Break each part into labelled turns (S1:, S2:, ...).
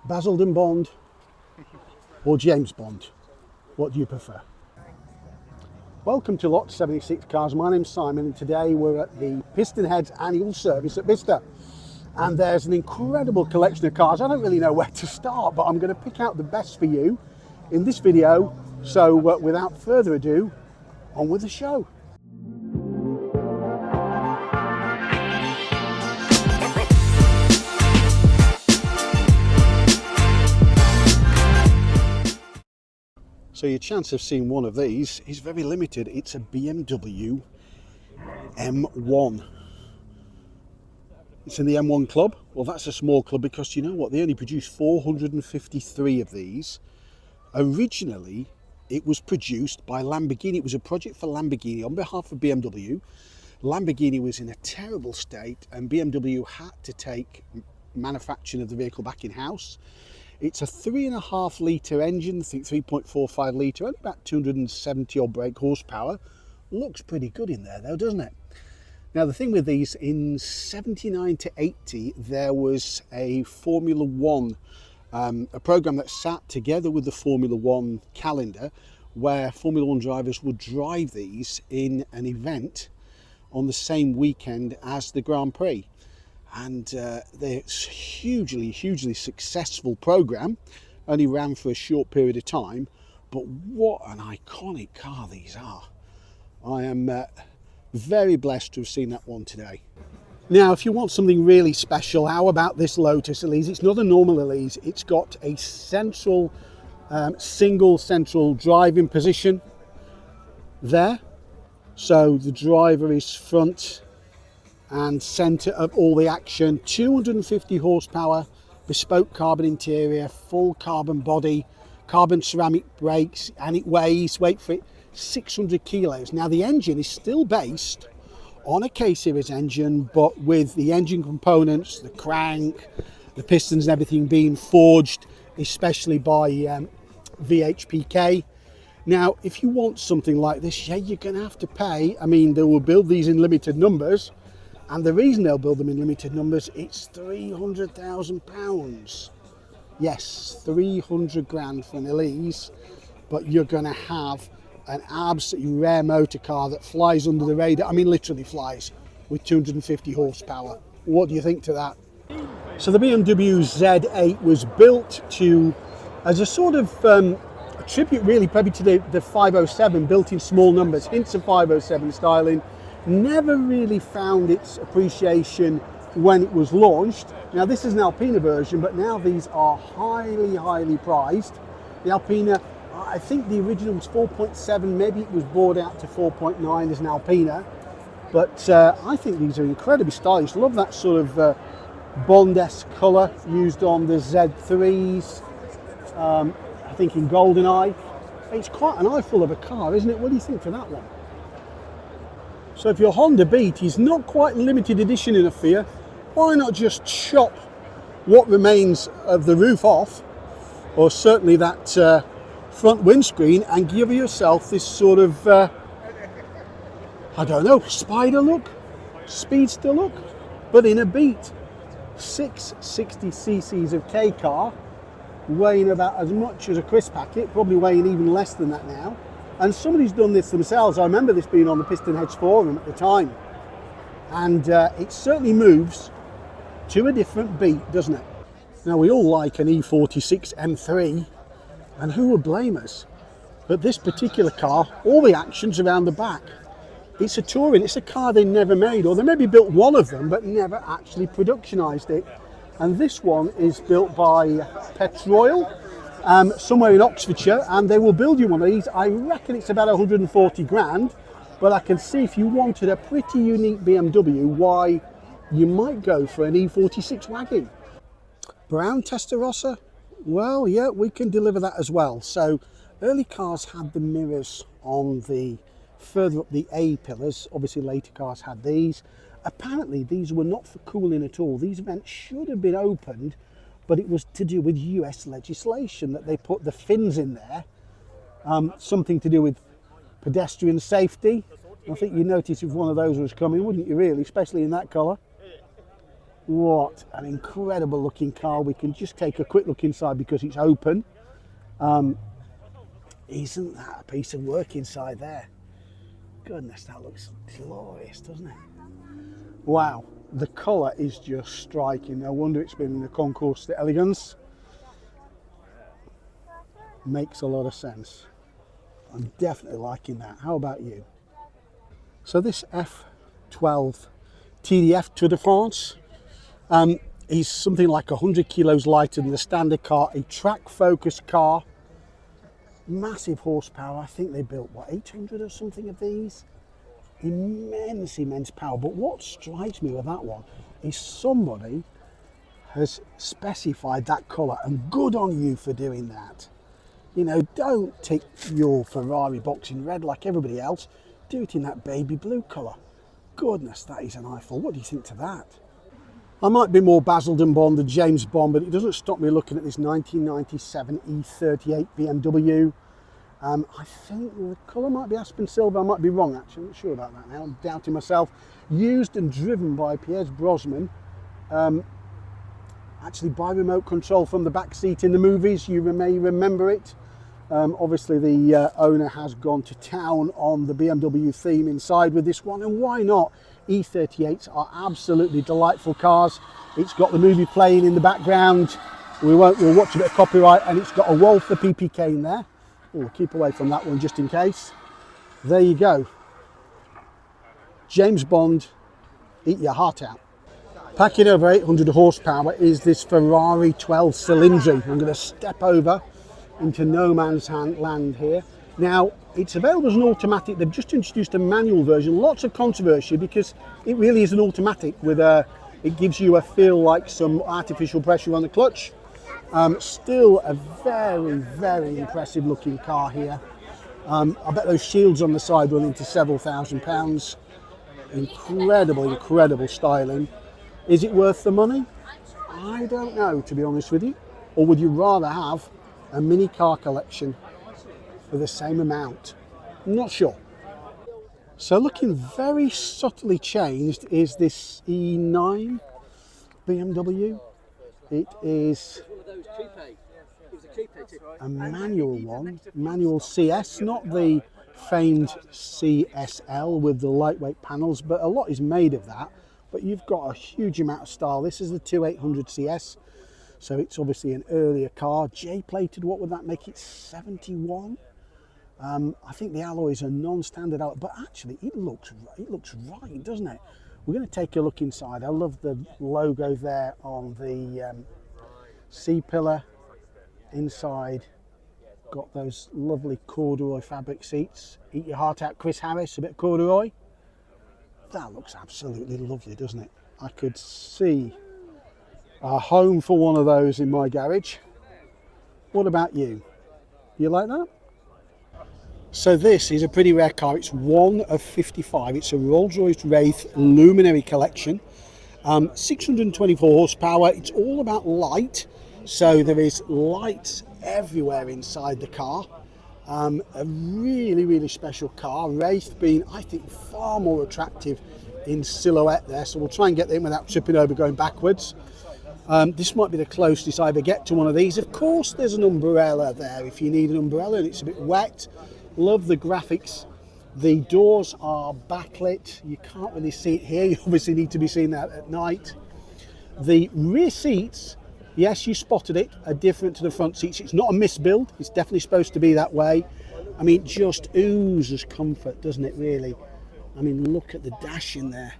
S1: Basildon Bond or James Bond? What do you prefer? Welcome to Lot 76 Cars. My name's Simon and today we're at the PistonHeads Annual Service at Fiesta. And there's an incredible collection of cars. I don't really know where to start, but I'm going to pick out the best for you in this video. So without further ado, on with the show. So your chance of seeing one of these is very limited. It's a BMW M1. It's in the M1 club. Well, that's a small club because you know what? They only produced 453 of these. Originally, it was produced by Lamborghini. It was a project for Lamborghini on behalf of BMW. Lamborghini was in a terrible state and BMW had to take manufacturing of the vehicle back in-house. It's a 3.5 litre engine, I think 3.45 litre, only about 270 odd brake horsepower. Looks pretty good in there though, doesn't it? Now the thing with these, in 79 to 80, there was a Formula One, a programme that sat together with the Formula One calendar, where Formula One drivers would drive these in an event on the same weekend as the Grand Prix. And it's hugely successful program. Only ran for a short period of time, but what an iconic car these are. I am very blessed to have seen that one today. Now if you want something really special, how about this Lotus Elise? It's not a normal Elise, it's got a central single central driving position there, so the driver is front and centre of all the action. 250 horsepower, bespoke carbon interior, full carbon body, carbon ceramic brakes, and it weighs, wait for it, 600 kilos. Now the engine is still based on a K-series engine, but with the engine components, the crank, the pistons and everything being forged, especially by VHPK. Now if you want something like this, yeah, you're going to have to pay. I mean, they will build these in limited numbers. And the reason they'll build them in limited numbers, it's £300,000. Yes, 300 grand for an Elise, but you're going to have an absolutely rare motor car that flies under the radar. I mean, literally flies, with 250 horsepower. What do you think to that? So the BMW Z8 was built as a sort of a tribute, really, probably to the 507, built in small numbers, hints of 507 styling. Never really found its appreciation when it was launched. Now this is an Alpina version, but now these are highly prized. The Alpina, I think the original was 4.7, maybe it was bored out to 4.9 as an Alpina, but I think these are incredibly stylish. Love that sort of Bond-esque colour used on the Z3s, I think in GoldenEye. It's quite an eyeful of a car, isn't it? What do you think for that one? So if your Honda Beat is not quite limited edition enough for you, why not just chop what remains of the roof off, or certainly that front windscreen, and give yourself this sort of, I don't know, spider look, speedster look, but in a Beat. 660 cc's of K car, weighing about as much as a crisp packet, probably weighing even less than that now. And somebody's done this themselves. I remember this being on the PistonHeads forum at the time. And it certainly moves to a different beat, doesn't it? Now we all like an E46 M3, and who would blame us? But this particular car, all the action's around the back. It's a Touring, it's a car they never made, or they maybe built one of them, but never actually productionized it. And this one is built by Petroil, somewhere in Oxfordshire, and they will build you one of these. I reckon it's about 140 grand, but I can see if you wanted a pretty unique BMW, why you might go for an E46 wagon. Brown Testarossa? Well, yeah, we can deliver that as well. So early cars had the mirrors on the further up the A pillars. Obviously later cars had these. Apparently these were not for cooling at all. These vents should have been opened, but it was to do with US legislation that they put the fins in there. Something to do with pedestrian safety. I think you noticed if one of those was coming, wouldn't you really, especially in that colour? What an incredible looking car. We can just take a quick look inside because it's open. Isn't that a piece of work inside there? Goodness, that looks glorious, doesn't it? Wow, the colour is just striking. No wonder it's been in the Concours d'Elegance. Makes a lot of sense. I'm definitely liking that. How about you? So this F12 TDF Tour de France is something like 100 kilos lighter than the standard car, a track-focused car, massive horsepower. I think they built, what, 800 or something of these? Immense power. But what strikes me with that one is somebody has specified that colour, and good on you for doing that. You know, don't take your Ferrari box in red like everybody else. Do it in that baby blue colour. Goodness, that is an eyeful. What do you think to that? I might be more Basildon Bond than James Bond, but it doesn't stop me looking at this 1997 E38 BMW. I think the colour might be Aspen Silver. I might be wrong, actually. I'm not sure about that now. I'm doubting myself. Used and driven by Piers Brosnan. Actually by remote control from the back seat in the movies. You may remember it. Obviously the owner has gone to town on the BMW theme inside with this one, and why not? E38s are absolutely delightful cars. It's got the movie playing in the background. We'll watch a bit of copyright, and it's got a Walther PPK in there. We'll keep away from that one just in case. There you go. James Bond, eat your heart out. Packing over 800 horsepower is this Ferrari 12 Cylindri. I'm going to step over into no man's land here. Now, it's available as an automatic. They've just introduced a manual version. Lots of controversy because it really is an automatic with it gives you a feel like some artificial pressure on the clutch. Still a very impressive looking car here. I bet those shields on the side run into several £1,000s. Incredible styling. Is it worth the money? I don't know, to be honest with you. Or would you rather have a mini car collection for the same amount? I'm not sure. So looking very subtly changed is this E9 BMW. It is a manual one, manual CS, not the famed CSL with the lightweight panels, but a lot is made of that. But you've got a huge amount of style. This is the 2800 CS, so it's obviously an earlier car. J-plated, what would that make it? 71. I think the alloys are non-standard alloy, but actually it looks right, doesn't it? We're going to take a look inside. I love the logo there on the C-pillar. Inside, got those lovely corduroy fabric seats. Eat your heart out, Chris Harris, a bit of corduroy. That looks absolutely lovely, doesn't it? I could see a home for one of those in my garage. What about you? You like that? So this is a pretty rare car. It's one of 55. It's a Rolls-Royce Wraith Luminary collection. 624 horsepower. It's all about light. So there is lights everywhere inside the car. A really special car. Wraith being, I think, far more attractive in silhouette there. So we'll try and get in without tripping over going backwards. This might be the closest I ever get to one of these. Of course, there's an umbrella there if you need an umbrella and it's a bit wet. Love the graphics. The doors are backlit. You can't really see it here. You obviously need to be seeing that at night. The rear seats, yes, you spotted it, are different to the front seats. It's not a misbuild. It's definitely supposed to be that way. I mean, it just oozes comfort, doesn't it, really? I mean, look at the dash in there.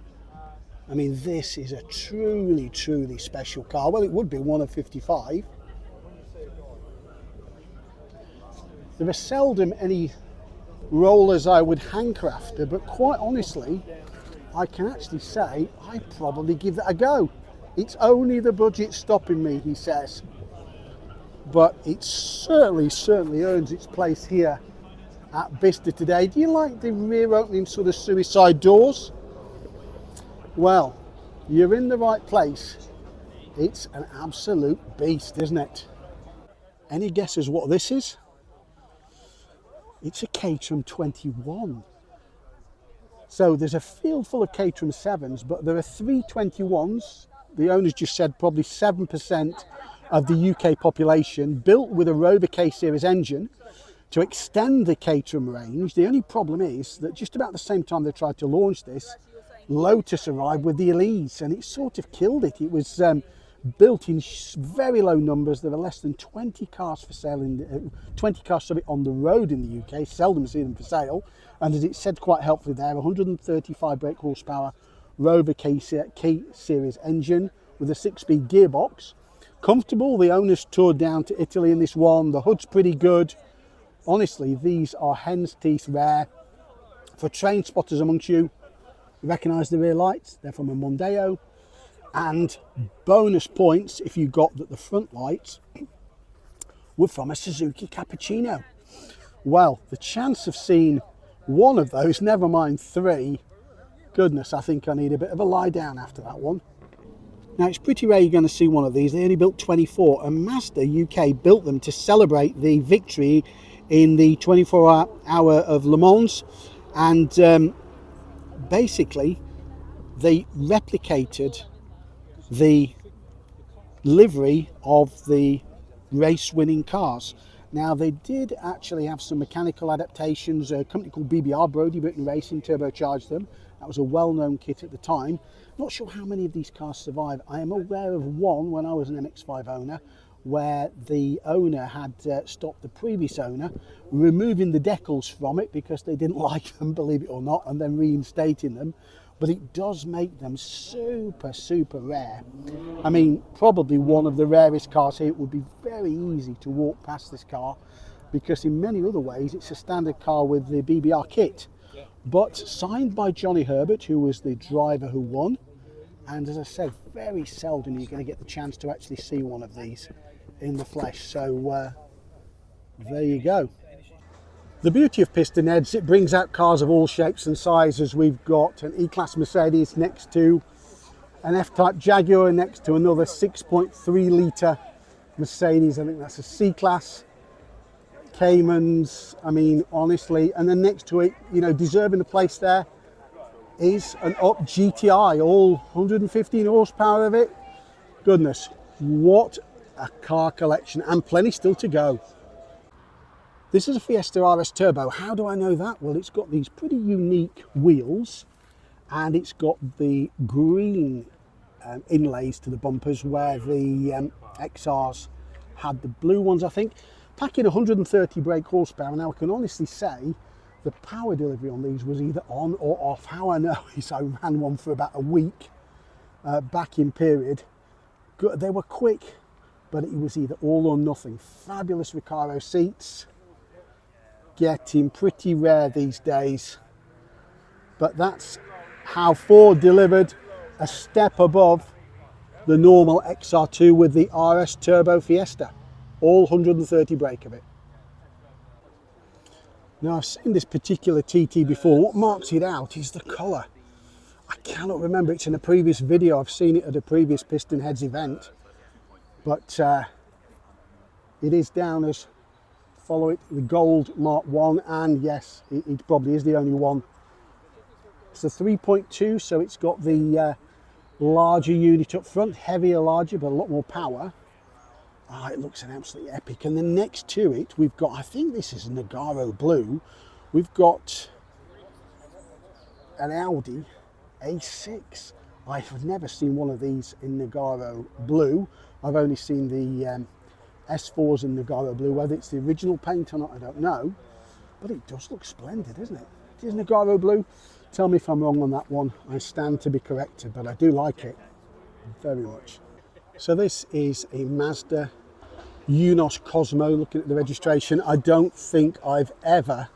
S1: I mean, this is a truly special car. Well, it would be one of 55. There are seldom any rollers I would hanker after, but quite honestly, I can actually say I'd probably give that a go. It's only the budget stopping me, he says. But it certainly earns its place here at Bicester today. Do you like the rear opening sort of suicide doors? Well, you're in the right place. It's an absolute beast, isn't it? Any guesses what this is? It's a Caterham 21. So there's a field full of Caterham 7s, but there are 3 21s, the owners just said probably 7% of the UK population, built with a Rover K Series engine to extend the Caterham range. The only problem is that just about the same time they tried to launch this, Lotus arrived with the Elise, and it sort of killed it. It was built in very low numbers. There were less than 20 cars for sale, 20 cars on the road in the UK. Seldom see them for sale. And as it said quite helpfully there, 135 brake horsepower Rover K Series engine with a 6-speed gearbox. Comfortable. The owners toured down to Italy in this one. The hood's pretty good. Honestly, these are hen's teeth rare. For train spotters amongst you, recognise the rear lights. They're from a Mondeo. And bonus points if you got that the front lights were from a Suzuki Cappuccino. Well, the chance of seeing one of those, never mind 3, goodness, I think I need a bit of a lie down after that one. Now, it's pretty rare you're going to see one of these. They only built 24, and Mazda UK built them to celebrate the victory in the 24-hour of Le Mans, and basically they replicated the livery of the race-winning cars. Now, they did actually have some mechanical adaptations. A company called BBR, Brody Britain Racing, turbocharged them. That was a well-known kit at the time. Not sure how many of these cars survive. I am aware of one when I was an MX-5 owner, where the owner had stopped the previous owner removing the decals from it because they didn't like them, believe it or not, and then reinstating them. But it does make them super, super rare. I mean, probably one of the rarest cars here. It would be very easy to walk past this car because in many other ways it's a standard car with the BBR kit. But signed by Johnny Herbert, who was the driver who won. And as I said, very seldom you're going to get the chance to actually see one of these in the flesh. So there you go. The beauty of PistonHeads, it brings out cars of all shapes and sizes. We've got an E-Class Mercedes next to an F-Type Jaguar, next to another 6.3 litre Mercedes. I think that's a C-Class. Caymans, I mean, honestly. And then next to it, you know, deserving the place there is an Up GTI, all 115 horsepower of it. Goodness, what a car collection, and plenty still to go. This is a Fiesta RS Turbo. How do I know that? Well, it's got these pretty unique wheels, and it's got the green inlays to the bumpers where the XRs had the blue ones, I think. Packing 130 brake horsepower. Now, I can honestly say the power delivery on these was either on or off. How I know is I ran one for about a week back in period. They were quick, but it was either all or nothing. Fabulous Recaro seats. Getting pretty rare these days. But that's how Ford delivered a step above the normal XR2 with the RS Turbo Fiesta. All 130 brake of it. Now, I've seen this particular TT before. What marks it out is the colour. I cannot remember. It's in a previous video. I've seen it at a previous PistonHeads event. But it is down as, follow it, the gold Mark 1. And yes, it probably is the only one. It's a 3.2, so it's got the larger unit up front. Heavier, larger, but a lot more power. Ah, it looks an absolutely epic. And then next to it, we've got, I think this is a Nogaro Blue. We've got an Audi A6. I've never seen one of these in Nogaro Blue. I've only seen the S4s in Nogaro Blue. Whether it's the original paint or not, I don't know. But it does look splendid, doesn't it? It is Nogaro Blue. Tell me if I'm wrong on that one. I stand to be corrected, but I do like it very much. So this is a Mazda Eunos Cosmo. Looking at the registration, I don't think I've ever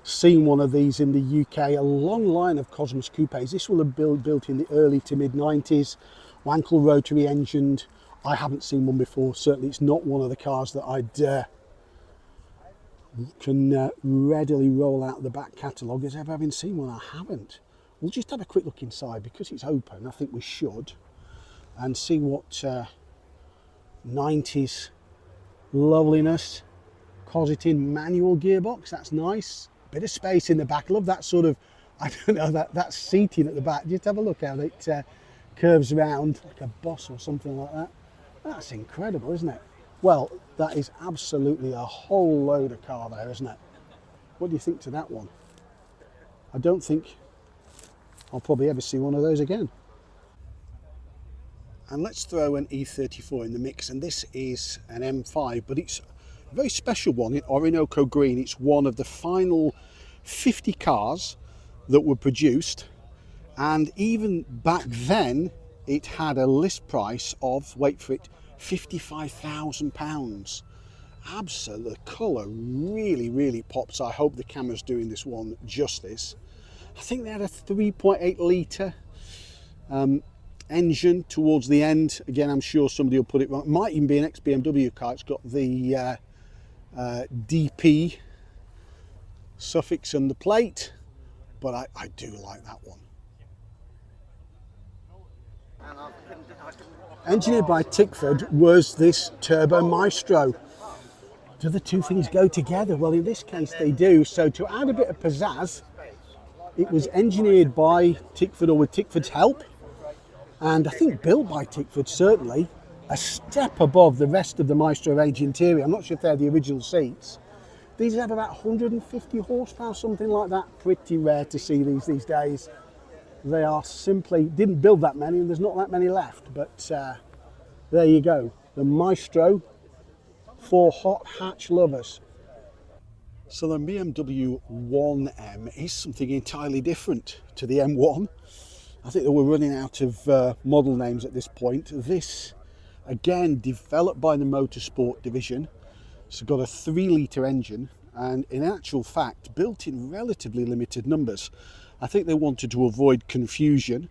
S1: seen one of these in the UK. A long line of Cosmos coupes. This will have been built in the early to mid 90s. Wankel rotary engined. I haven't seen one before. Certainly it's not one of the cars that I'd can readily roll out the back catalogue as ever having seen one. I haven't. We'll just have a quick look inside because it's open. I think we should. And see what 90s loveliness. Cosworth manual gearbox, that's nice. Bit of space in the back. Love that sort of, I don't know, that seating at the back. Just have a look at it. curves around like a boss or something like that. That's incredible, isn't it? Well, that is absolutely a whole load of car there, isn't it? What do you think to that one? I don't think I'll probably ever see one of those again. And let's throw an E34 in the mix, and this is an M5, but it's a very special one in Orinoco green. It's one of the final 50 cars that were produced, and even back then it had a list price of, wait for it, £55,000. Absolutely, the colour really pops. I hope the camera's doing this one justice. I think they had a 3.8 litre engine towards the end. Again, I'm sure somebody will put it wrong. It might even be an ex-BMW car. It's got the DP suffix on the plate, but I do like that one. Engineered by Tickford was this Turbo Maestro. Do the two things go together? Well, in this case they do. So to add a bit of pizzazz, it was engineered by Tickford, or with Tickford's help, and I think built by Tickford, certainly, a step above the rest of the Maestro range interior. I'm not sure if they're the original seats. These have about 150 horsepower, something like that. Pretty rare to see these days. They are simply, didn't build that many, and there's not that many left, but there you go. The Maestro for hot hatch lovers. So the BMW 1M is something entirely different to the M1. I think that we're running out of model names at this point. This, again, developed by the Motorsport division. It's got a 3-litre engine, and in actual fact, built in relatively limited numbers. I think they wanted to avoid confusion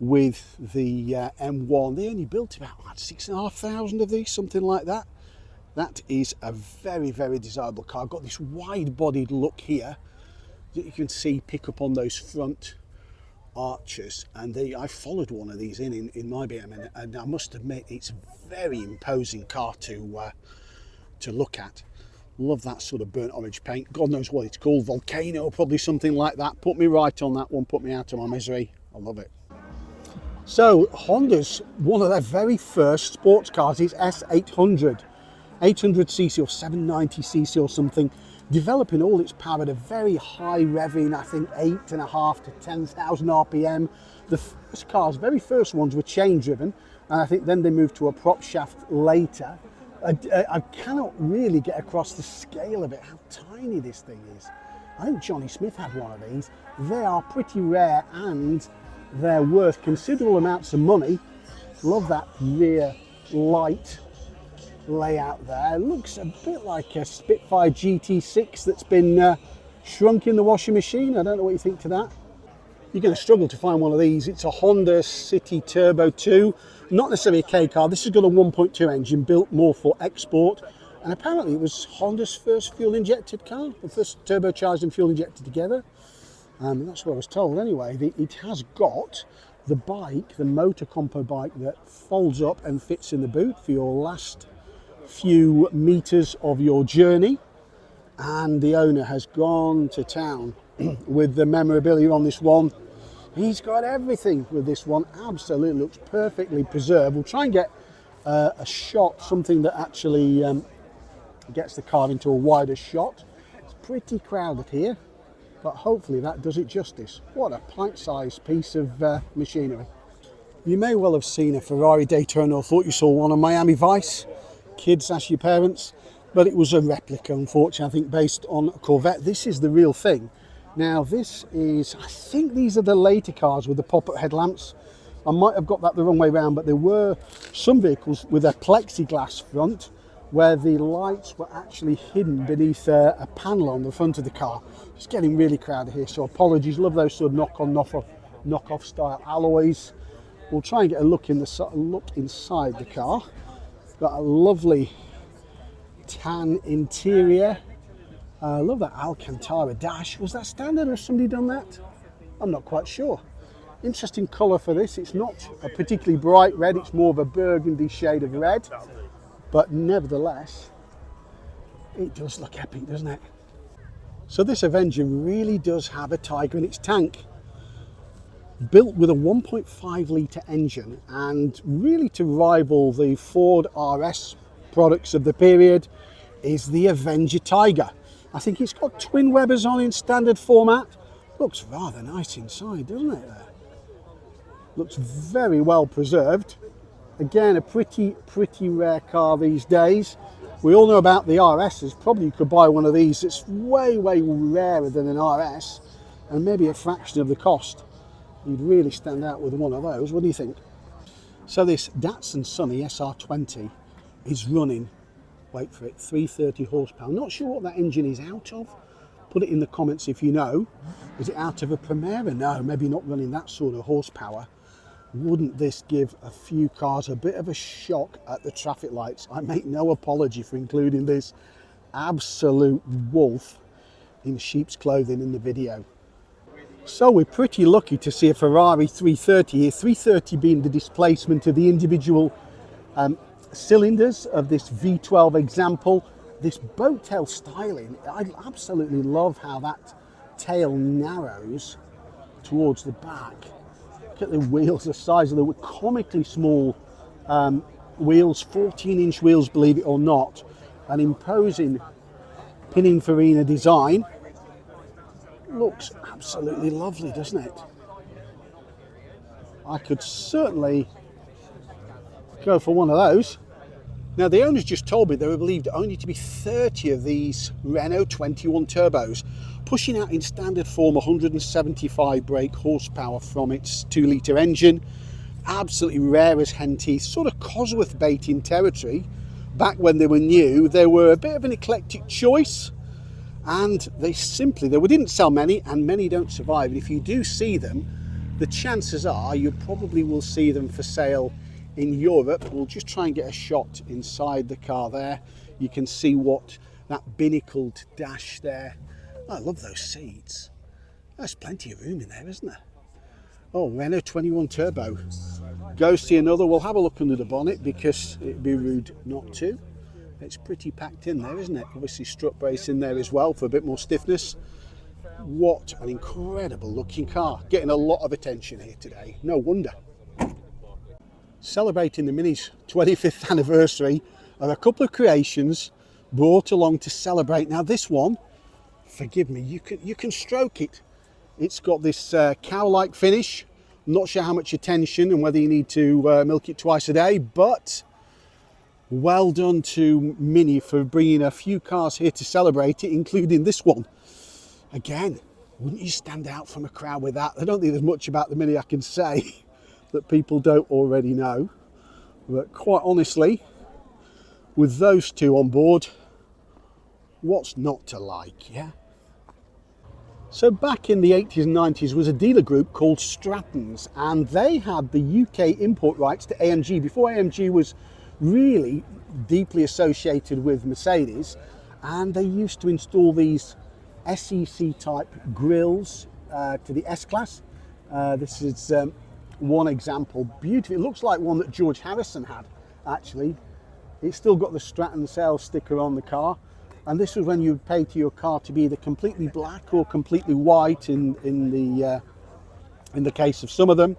S1: with the M1. They only built about 6,500 of these, something like that. That is a very desirable car. I've got this wide-bodied look here that you can see pick up on those front arches, and I followed one of these in my BMW, and I must admit it's a very imposing car to look at. Love that sort of burnt orange paint. God knows what it's called, Volcano, probably something like that. Put me right on that one, put me out of my misery. I love it. So Honda's, one of their very first sports cars is S800. 800cc or 790cc or something, developing all its power at a very high revving, I think 8.5 to 10,000 RPM. The first cars, very first ones, were chain driven, and I think then they moved to a prop shaft later. I cannot really get across the scale of it, how tiny this thing is. I think Johnny Smith had one of these. They are pretty rare, and they're worth considerable amounts of money. Love that rear light layout there. It looks a bit like a Spitfire GT6 that's been shrunk in the washing machine. I don't know what you think to that. You're going to struggle to find one of these. It's a Honda City Turbo 2, not necessarily a K car. This has got a 1.2 engine built more for export, and apparently it was Honda's first fuel injected car, the first turbocharged and fuel injected together. That's what I was told anyway. It has got the bike, the motor compo bike, that folds up and fits in the boot for your last few meters of your journey, and the owner has gone to town with the memorabilia on this one. He's got everything with this one. Absolutely looks perfectly preserved. We'll try and get a shot, something that actually gets the car into a wider shot. It's pretty crowded here, but hopefully that does it justice. What a pint-sized piece of machinery. You may well have seen a Ferrari Daytona, or thought you saw one on Miami Vice. Kids, ask your parents. But it was a replica, unfortunately, I think, based on a Corvette. This is the real thing. Now, this is, I think these are the later cars with the pop-up headlamps. I might have got that the wrong way around, but there were some vehicles with a plexiglass front where the lights were actually hidden beneath a panel on the front of the car. It's getting really crowded here, so apologies. Love those sort of knock-off style alloys. We'll try and get a look inside the car. Got a lovely tan interior. I love that Alcantara dash. Was that standard or has somebody done that? I'm not quite sure. Interesting colour for this. It's not a particularly bright red, it's more of a burgundy shade of red, but nevertheless it does look epic, doesn't it? So this Avenger really does have a tiger in its tank. built with a 1.5 litre engine, and really to rival the Ford RS products of the period is the Avenger Tiger. I think it's got twin Webers on in standard format. Looks rather nice inside, doesn't it? Looks very well preserved. Again, a pretty rare car these days. We all know about the RSs. Probably you could buy one of these. It's way rarer than an RS, and maybe a fraction of the cost. You'd really stand out with one of those. What do you think? So this Datsun Sunny SR20 is running, wait for it, 330 horsepower. Not sure what that engine is out of. Put it in the comments if you know. Is it out of a Primera? No, maybe not running that sort of horsepower. Wouldn't this give a few cars a bit of a shock at the traffic lights? I make no apology for including this absolute wolf in sheep's clothing in the video. So we're pretty lucky to see a Ferrari 330 here, 330 being the displacement of the individual cylinders of this V12 example. This boat tail styling, I absolutely love how that tail narrows towards the back. Look at the wheels, the size of the comically small wheels, 14-inch wheels, believe it or not. An imposing Pininfarina design. Looks absolutely lovely, doesn't it? I could certainly go for one of those. Now, the owners just told me there were believed only to be 30 of these Renault 21 turbos, pushing out in standard form 175 brake horsepower from its 2-litre engine. Absolutely rare as henteeth, sort of Cosworth bait in territory. Back when they were new, they were a bit of an eclectic choice, and they didn't sell many, and many don't survive. And if you do see them, the chances are you probably will see them for sale in Europe. We'll just try and get a shot inside the car there. You can see what that binnacled dash there. I love those seats. There's plenty of room in there, isn't there? Oh, Renault 21 Turbo. Go see another. We'll have a look under the bonnet because it'd be rude not to. It's pretty packed in there, isn't it? Obviously strut brace in there as well for a bit more stiffness. What an incredible looking car. Getting a lot of attention here today. No wonder. Celebrating the Mini's 25th anniversary are a couple of creations brought along to celebrate. Now this one, forgive me, you can stroke it. It's got this cow-like finish. I'm not sure how much attention and whether you need to milk it twice a day, but well done to Mini for bringing a few cars here to celebrate it, including this one. Again, wouldn't you stand out from a crowd with that? I don't think there's much about the Mini I can say that people don't already know, but quite honestly, with those two on board, what's not to like, yeah? So back in the 80s and 90s was a dealer group called Stratton's, and they had the UK import rights to AMG before AMG was really deeply associated with Mercedes, and they used to install these SEC type grills to the S-Class. This is one example. Beautiful. It looks like one that George Harrison had, actually. It's still got the Stratton sales sticker on the car, and this was when you would pay to your car to be either completely black or completely white in the case of some of them.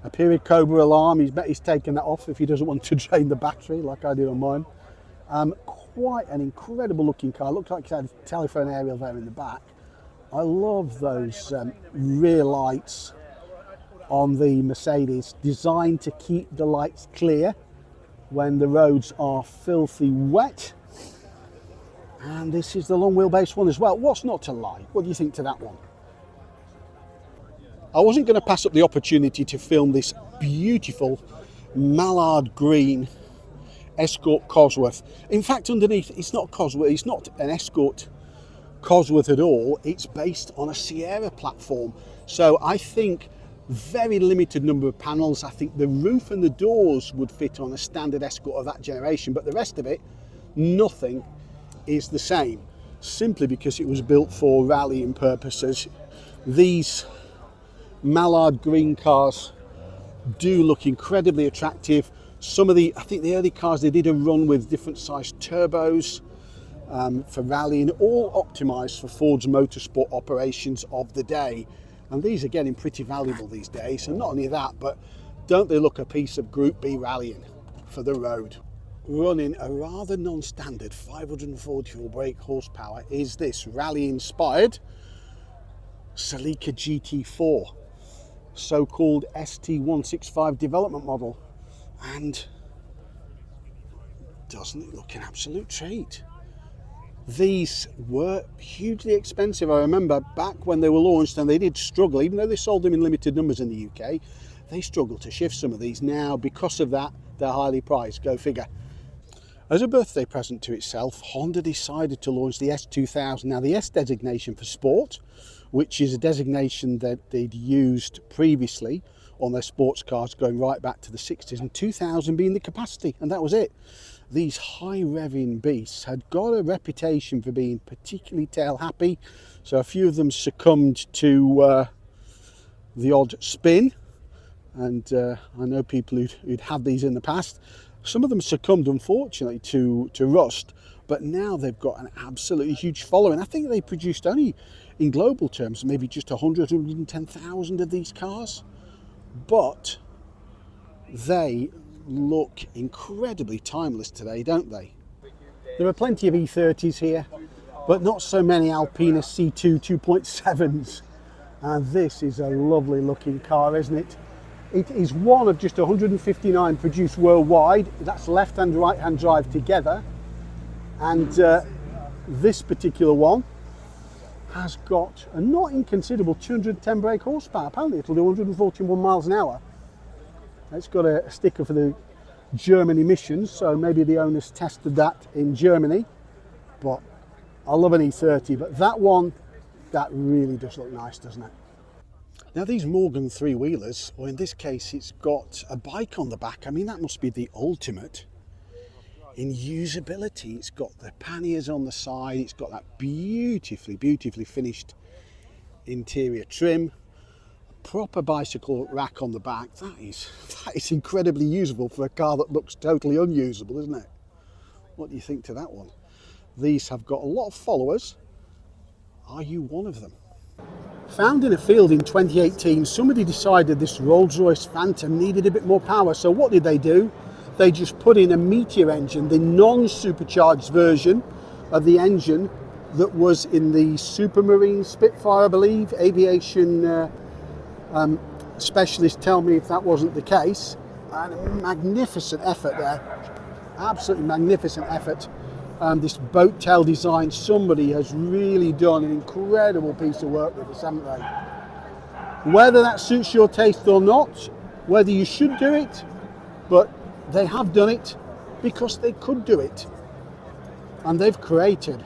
S1: A period Cobra alarm, he's taken that off if he doesn't want to drain the battery like I did on mine. Quite an incredible looking car. Looks like it had a telephone aerial there in the back. I love those rear lights on the Mercedes, designed to keep the lights clear when the roads are filthy wet. And this is the long wheelbase one as well. What's not to like? What do you think to that one? I wasn't going to pass up the opportunity to film this beautiful mallard green Escort Cosworth. In fact, underneath, it's not Cosworth, it's not an Escort Cosworth at all. It's based on a Sierra platform. So I think very limited number of panels. I think the roof and the doors would fit on a standard Escort of that generation, but the rest of it, nothing is the same, simply because it was built for rallying purposes. These mallard green cars do look incredibly attractive. Some of I think the early cars, they did a run with different sized turbos for rallying, all optimized for Ford's motorsport operations of the day. And these are getting pretty valuable these days. And not only that, but don't they look a piece of Group B rallying for the road? Running a rather non-standard 544 brake horsepower is this rally-inspired Celica GT4, so-called ST165 development model. And doesn't it look an absolute treat? These were hugely expensive. I remember back when they were launched, and they did struggle, even though they sold them in limited numbers in the UK, they struggled to shift some of these. Now, because of that, they're highly priced, go figure. As a birthday present to itself, Honda decided to launch the S2000. Now, the S designation for sport, which is a designation that they'd used previously on their sports cars going right back to the 60s, and 2000 being the capacity, and that was it. These high revving beasts had got a reputation for being particularly tail happy, so a few of them succumbed to the odd spin, and I know people who'd had these in the past. Some of them succumbed, unfortunately, to rust, but now they've got an absolutely huge following. I think they produced only, in global terms, maybe just 110,000 of these cars, but they look incredibly timeless today, don't they? There are plenty of E30s here, but not so many Alpina C2 2.7s. And this is a lovely looking car, isn't it? It is one of just 159 produced worldwide. That's left and right hand drive together. And this particular one has got a not inconsiderable 210 brake horsepower. Apparently it'll do 141 miles an hour. It's got a sticker for the German emissions, so maybe the owners tested that in Germany. But I love an E30, but that one, that really does look nice, doesn't it? Now these Morgan three-wheelers, or in this case it's got a bike on the back, I mean that must be the ultimate in usability. It's got the panniers on the side, it's got that beautifully finished interior trim, proper bicycle rack on the back. That is incredibly usable for a car that looks totally unusable, isn't it? What do you think to that one? These have got a lot of followers. Are you one of them? Found in a field in 2018, somebody decided this Rolls-Royce Phantom needed a bit more power. So what did they do? They just put in a Meteor engine, the non-supercharged version of the engine that was in the Supermarine Spitfire, I believe. Aviation specialists tell me if that wasn't the case. And a magnificent effort there, absolutely magnificent effort. This boat tail design, somebody has really done an incredible piece of work with this, haven't they? Whether that suits your taste or not, whether you should do it, but they have done it because they could do it. And they've created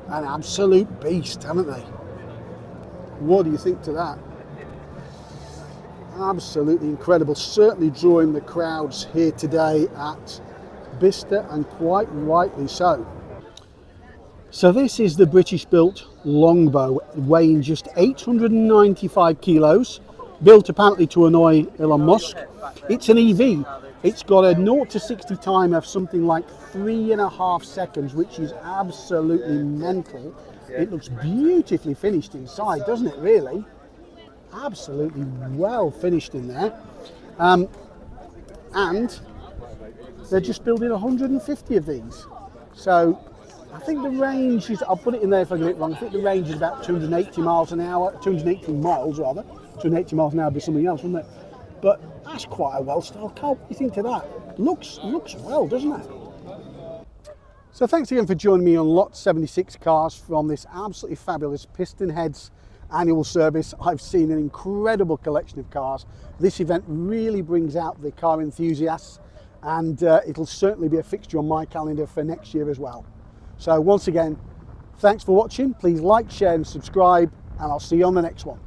S1: an absolute beast, haven't they? What do you think to that? Absolutely incredible, certainly drawing the crowds here today at Bicester, and quite rightly so. So this is the British-built Longbow, weighing just 895 kilos, built apparently to annoy Elon Musk. It's an EV. It's got a 0 to 60 time of something like 3.5 seconds, which is absolutely mental. It looks beautifully finished inside, doesn't it, really? Absolutely well finished in there. And they're just building 150 of these. So I think the range is, I'll put it in there if I get it wrong, I think the range is about 280 miles an hour, 280 miles rather. 280 miles an hour would be something else, wouldn't it? But that's quite a well-styled car. What do you think to that? Looks well, doesn't it? So thanks again for joining me on Lot 76 cars from this absolutely fabulous PistonHeads Annual Service. I've seen an incredible collection of cars. This event really brings out the car enthusiasts, and it'll certainly be a fixture on my calendar for next year as well. So once again, thanks for watching. Please like, share and subscribe, and I'll see you on the next one.